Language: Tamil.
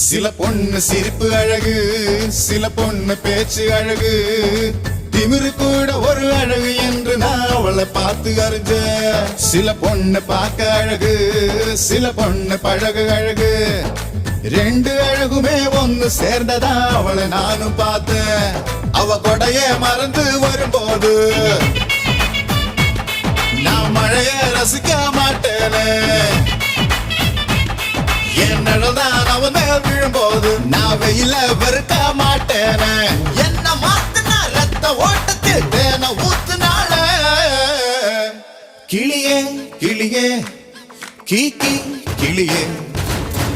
சில பொண்ணு சிரிப்பு அழகு, சில பொண்ணு பேச்சு அழகு, திமிரு கூட ஒரு அழகு என்று நான் அவளை பார்த்து அறிஞ்ச. சில பொண்ணு பார்க்க அழகு, சில பொண்ணு பழகு அழகு, ரெண்டு அழகுமே ஒன்னு சேர்ந்ததா அவளை நானும் பார்த்தேன். அவ கொடைய மறந்து வரும்போது நான் மழைய ரசிக்க மாட்டேனே. என் நிழல்தான் அவன் மேல் விழும்போது நான் வெயில வெறுக்க மாட்டேனே. என்ன மாத்துனா ரத்த ஓட்டத்தில் தேன ஊத்துனால. கிளியே கிளியே கீ கீ கிளியே